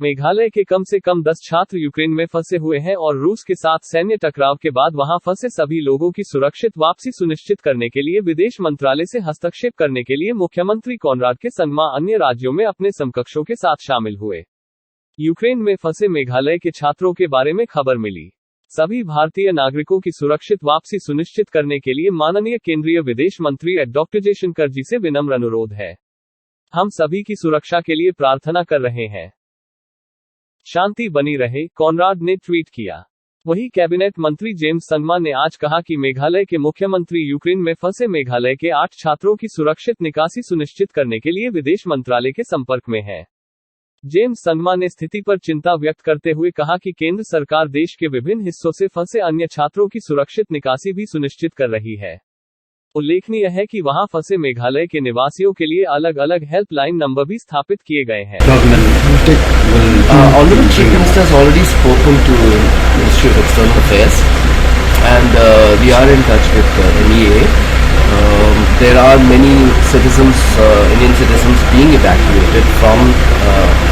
मेघालय के कम से कम 10 छात्र यूक्रेन में फंसे हुए हैं और रूस के साथ सैन्य टकराव के बाद वहां फंसे सभी लोगों की सुरक्षित वापसी सुनिश्चित करने के लिए विदेश मंत्रालय से हस्तक्षेप करने के लिए मुख्यमंत्री कॉनराड के संगमा अन्य राज्यों में अपने समकक्षों के साथ शामिल हुए। यूक्रेन में फंसे मेघालय के छात्रों के बारे में खबर मिली। सभी भारतीय नागरिकों की सुरक्षित वापसी सुनिश्चित करने के लिए माननीय केंद्रीय विदेश मंत्री डॉक्टर जयशंकर जी से विनम्र अनुरोध है। हम सभी की सुरक्षा के लिए प्रार्थना कर रहे हैं। शांति बनी रहे, कॉनराड ने ट्वीट किया। वहीं कैबिनेट मंत्री जेम्स संगमा ने आज कहा कि मेघालय के मुख्यमंत्री यूक्रेन में फंसे मेघालय के 8 छात्रों की सुरक्षित निकासी सुनिश्चित करने के लिए विदेश मंत्रालय के संपर्क में है। जेम्स संगमा ने स्थिति पर चिंता व्यक्त करते हुए कहा कि केंद्र सरकार देश के विभिन्न हिस्सों से फंसे अन्य छात्रों की सुरक्षित निकासी भी सुनिश्चित कर रही है। उल्लेखनीय है कि वहां फंसे मेघालय के निवासियों के लिए अलग अलग हेल्पलाइन नंबर भी स्थापित किए गए हैं। Honorable Chief Minister has already spoken to the Ministry of External Affairs, and we are in touch with NEA. There are many citizens, Indian citizens, being evacuated from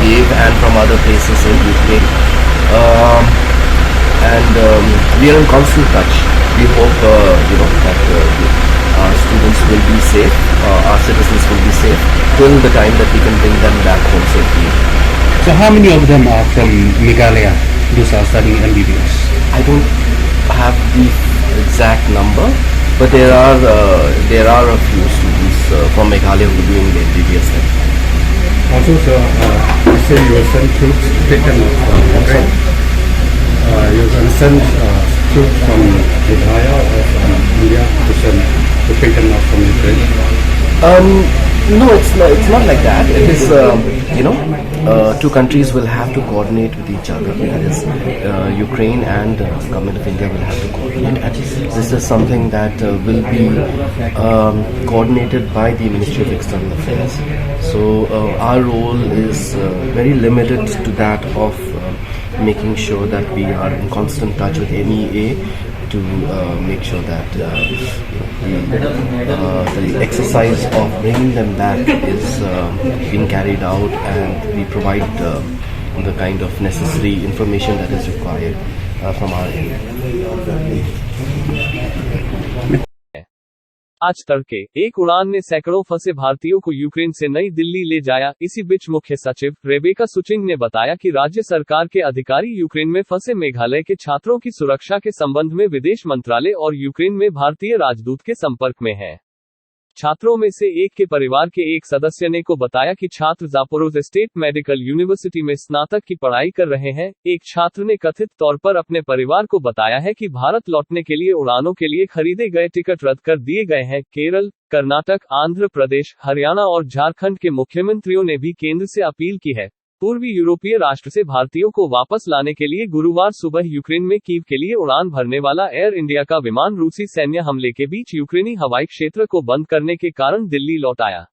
Kiev and from other places in Ukraine, and we are in constant touch. We hope, that our students will be safe, our citizens will be safe till the time that we can bring them back home safely. So how many of them are from Meghalaya, those are studying MBBS? I don't have the exact number, but there are a few students from Meghalaya who are doing the MBBS there. Also, sir, you say you will send troops taken Ukraine. You're going to send troops from Meghalaya or from India to taken off from Ukraine? No, it's not like that. It is, two countries will have to coordinate with each other. That is, Ukraine and Government of India will have to coordinate. This is something that will be coordinated by the Ministry of External Affairs. So our role is very limited to that of making sure that we are in constant touch with NEA to make sure that the exercise of bringing them back is being carried out, and we provide the kind of necessary information that is required from our end. आज तड़के एक उड़ान ने सैकड़ों फंसे भारतीयों को Ukraine से नई दिल्ली ले जाया। इसी बीच मुख्य सचिव रेबेका सुचिंग ने बताया कि राज्य सरकार के अधिकारी यूक्रेन में फंसे मेघालय के छात्रों की सुरक्षा के संबंध में विदेश मंत्रालय और यूक्रेन में भारतीय राजदूत के संपर्क में है। छात्रों में से एक के परिवार के एक सदस्य ने को बताया कि छात्र जापोरोज़ स्टेट मेडिकल यूनिवर्सिटी में स्नातक की पढ़ाई कर रहे हैं। एक छात्र ने कथित तौर पर अपने परिवार को बताया है कि भारत लौटने के लिए उड़ानों के लिए खरीदे गए टिकट रद्द कर दिए गए हैं। केरल, कर्नाटक, आंध्र प्रदेश, हरियाणा और झारखंड के मुख्यमंत्रियों ने भी केंद्र से अपील की है पूर्वी यूरोपीय राष्ट्र से भारतीयों को वापस लाने के लिए। गुरुवार सुबह यूक्रेन में कीव के लिए उड़ान भरने वाला एयर इंडिया का विमान रूसी सैन्य हमले के बीच यूक्रेनी हवाई क्षेत्र को बंद करने के कारण दिल्ली लौट आया।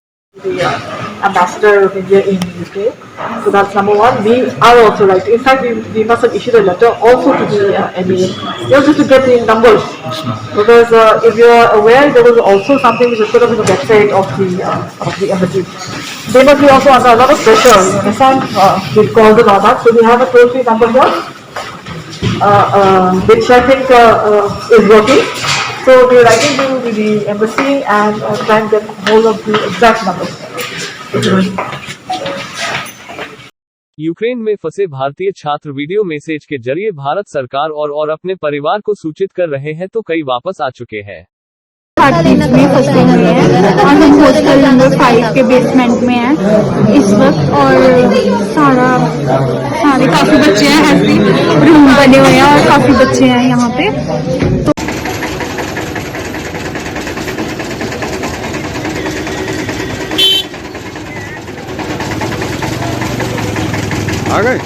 Ambassador of India in UK. So that's number one. We are also like, in fact, we must have issued a letter also to the MEA, just to get the numbers. Because if you are aware, there was also something which was put up in the website of the embassy. They must be also under a lot of pressure. You understand? We've called it all that. So we have a toll-free number here, which I think is working. So we're writing to the embassy and trying to get hold of the exact numbers. Ukraine में फंसे भारतीय छात्र video message के जरिए भारत सरकार और अपने परिवार को सूचित कर रहे हैं, तो कई वापस आ चुके हैं। में फंसे हुए हैं और हम हॉस्टल नंबर 5 के बेसमेंट में हैं इस वक्त, और सारे काफी बच्चे हैं, ऐसे रूम बने हुए हैं और काफी बच्चे हैं यहाँ पे। तो आ गए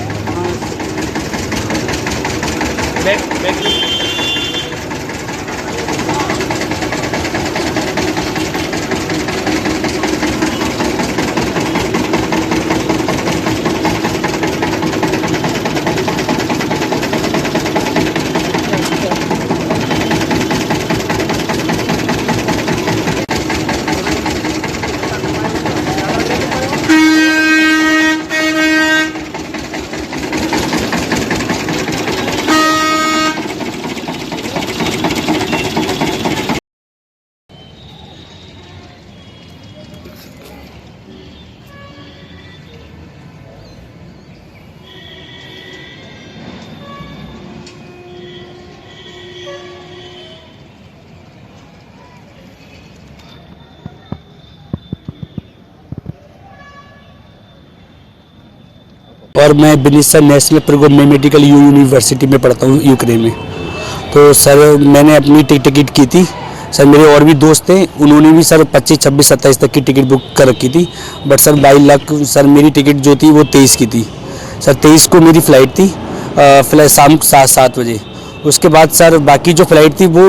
और मैं विनिसा नेशनल प्रोग्राम मेडिकल यूनिवर्सिटी में पढ़ता हूँ यूक्रेन में। तो सर मैंने अपनी टिकट की थी सर, मेरे और भी दोस्त थे, उन्होंने भी सर 25, 26, 27 तक की टिकट बुक कर रखी थी, but sir by luck sir मेरी टिकट जो थी वो 23 की थी सर। 23 को मेरी फ़्लाइट थी, फ्लाइट शाम 7 बजे। उसके बाद सर बाकी जो फ़्लाइट थी वो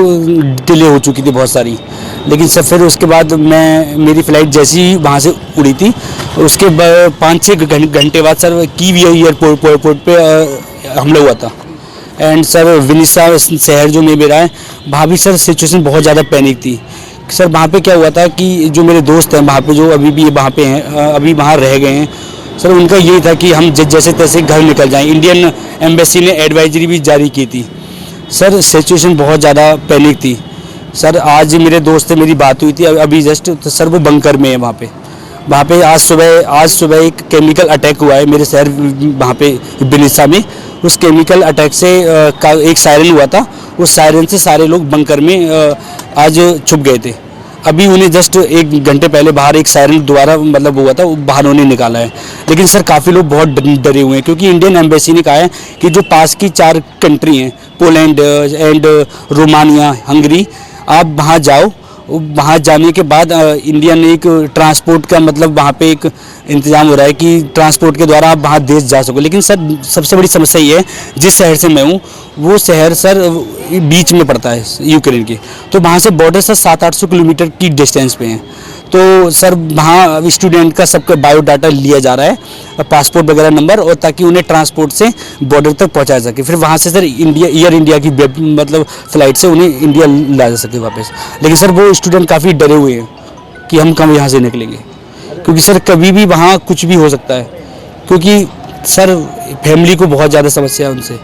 डिले हो चुकी थी बहुत सारी, लेकिन सर फिर उसके बाद मेरी फ़्लाइट जैसी ही वहाँ से उड़ी थी, उसके 5-6 घंटे बाद सर कीव एयरपोर्ट पे हमला हुआ था। एंड सर विनिसा शहर जो मेरा है, वहाँ भी सर सिचुएशन बहुत ज़्यादा पैनिक थी सर। वहाँ पे क्या हुआ था कि जो मेरे दोस्त हैं वहाँ पे, जो अभी भी वहाँ पे हैं, अभी वहाँ रह गए हैं सर, उनका यही था कि हम जैसे तैसे घर निकल जाएं। इंडियन एम्बेसी ने एडवाइजरी भी जारी की थी सर। सिचुएशन बहुत ज़्यादा पैनिक थी सर। आज मेरे दोस्त से मेरी बात हुई थी अभी जस्ट, तो सर वो बंकर में है वहाँ पे आज सुबह एक केमिकल अटैक हुआ है मेरे शहर वहाँ पे विनिसा में। उस केमिकल अटैक से एक सायरन हुआ था, उस सायरन से सारे लोग बंकर में आज छुप गए थे। अभी उन्हें जस्ट 1 घंटे पहले बाहर एक सायरन दोबारा मतलब हुआ था, वो बाहर उन्हें निकाला है। लेकिन सर काफ़ी लोग बहुत डरे हुए हैं, क्योंकि इंडियन एम्बेसी ने कहा है कि जो पास की 4 कंट्री हैं, पोलैंड एंड रोमानिया, हंगरी, आप वहाँ जाओ। वहाँ जाने के बाद इंडिया ने एक ट्रांसपोर्ट का मतलब वहाँ पे एक इंतज़ाम हो रहा है कि ट्रांसपोर्ट के द्वारा आप वहाँ देश जा सको। लेकिन सर सबसे बड़ी समस्या ये है, जिस शहर से मैं हूँ वो शहर सर बीच में पड़ता है यूक्रेन के, तो वहाँ से बॉर्डर सर 700-800 किलोमीटर की डिस्टेंस पे है। तो सर वहाँ स्टूडेंट का सबका बायोडाटा लिया जा रहा है, पासपोर्ट वगैरह नंबर, और ताकि उन्हें ट्रांसपोर्ट से बॉर्डर तक पहुँचाया सके। फिर वहाँ से सर एयर इंडिया की मतलब फ़्लाइट से उन्हें इंडिया ला जा सके वापस। लेकिन सर वो स्टूडेंट काफ़ी डरे हुए हैं कि हम कब यहाँ से निकलेंगे, क्योंकि सर कभी भी वहाँ कुछ भी हो सकता है, क्योंकि सर फैमिली को बहुत ज़्यादा समस्या है उनसे।